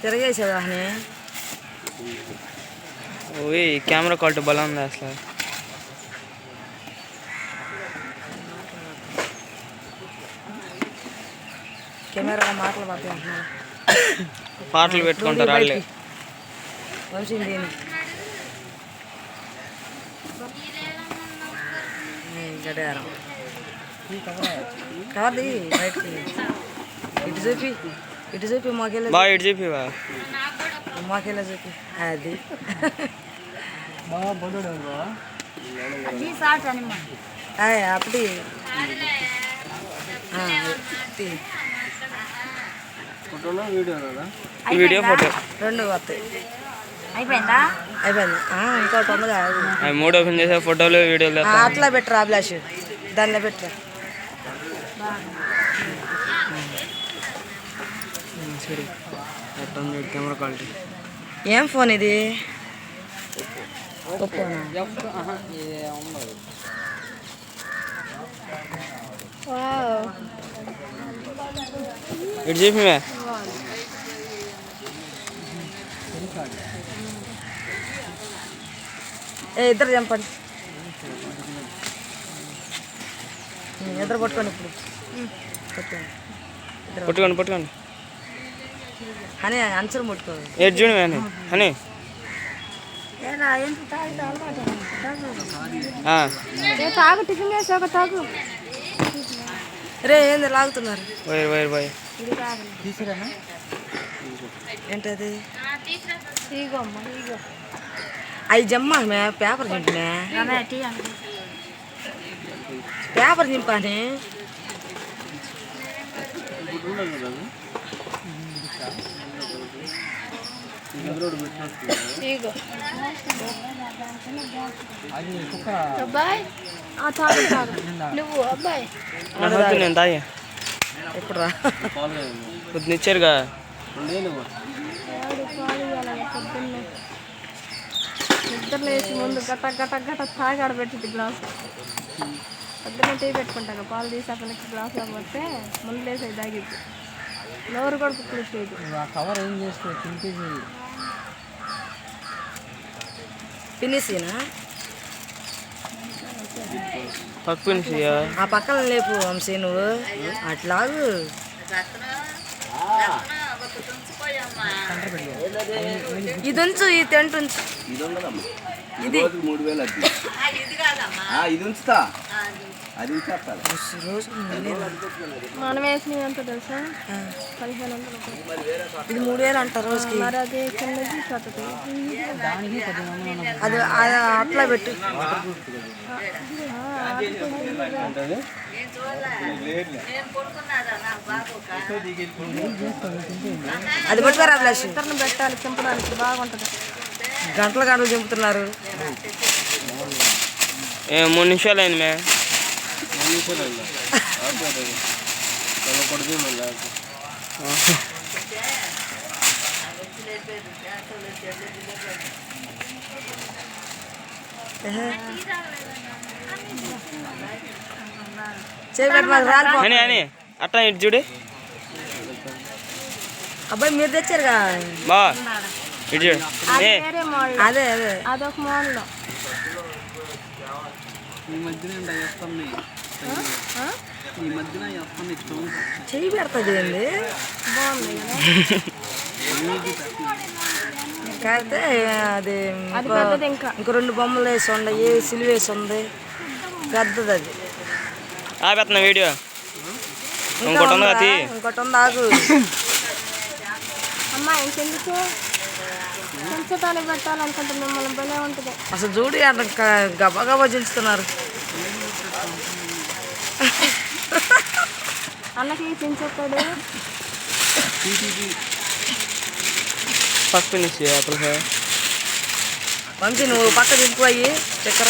తిరగేసావా ఓయ్ camera quality బలం ఉంది అసలు. కెమెరా మాటలు పడుతున్నాయి. పాటలు పెట్టుకుంటారు వాళ్ళే. గడియారం కాదు బయటకి ఇటు చూపి మాకెళ్ళి బాగా ఇటు చూపివా మాకెళ్ళి చూపి అది అప్పటి వీడియో ఫోటో రెండు వస్తాయి. అయిపోయింది ఇంకోటి ఉండగా మూడు ఓపెన్ చేసే ఫోటోలు వీడియోలు అట్లా పెట్టరా అభిలాష్ దానిలో పెట్టరా. సరే కెమెరా క్వాలిటీ. ఏం ఫోన్ ఇది? ఇటు చూపిమే. ఇద్దరు చంపండి. ఇద్దరు పట్టుకోండి. ఇప్పుడు పట్టుకోండి అని ఆన్సర్ పట్టుకోండి. ఏడు చూడు అని అని తాగు టిఫిన్ చేసాక తాగు. రే ఏంది లాగుతున్నారు? వైర్ బాయ్ ఏంటది? అవి జమ్మా పేపర్ చింపినా పేపర్ చింపాని. నేను తాగా ఎప్పుడు రా పొద్దునిచ్చారుగా. నిద్ర లేచి ముందు గట్ట తాగి ఆడబెట్టింది గ్లాస్. పొద్దున్న టీ పెట్టుకుంటాను, పాలు తీసి అక్కడికి గ్లాసులో పోతే ముందు లేసి తాగిద్ది. నోరు కూడా కుక్కలిచ్చేది. కవర్ ఏం చేస్తే తినిపించేది ఫినిషీనా పక్క ఆ పక్కన లేపు వంశీ నువ్వు అట్లాగు. ఇది ఉంచు, ఈ టెంట్ ఉంచు. ఇది మనం వేసినవి ఎంత తెలుసా? 1500. ఇది 3000 అంట రోజుకి. మరి అది చిన్నది చదువుతుంది. అది అట్లా పెట్టు. అది పట్టుకోరా అభిలాష్. ఇద్దరిని పెట్టాలి చింపడానికి బాగుంటుంది. గంటలు చింపుతున్నారు. 3 నిమిషాలు అయింది మే. అని అట్లా ఇటు చూడు. అబ్బాయి మీరు తెచ్చారుగా బా ఇటు చూడు. అదే అదొక మోడల్. చెయ్యి పెడుతుంది ఏంది కాకపోతే అది ఇంకో 2 బొమ్మలు వేసి ఉన్నాయి, సిలువ వేసి ఉంది, పెద్దది అది. ఆపేస్తున్నా వీడియో. ఇంకోటి ఉంది ఆగు. అమ్మా ఇంకెందుకు పెంచడానికి పెట్టాలనుకుంటే మిమ్మల్ని భలే ఉంటుంది. అసలు చూడు గబా చించుతున్నారు. అన్నకి చించేస్తాడు. ఫస్ట్ ఫినిష్ వంశీ నువ్వు పక్క దింపుపోయి చక్కెర.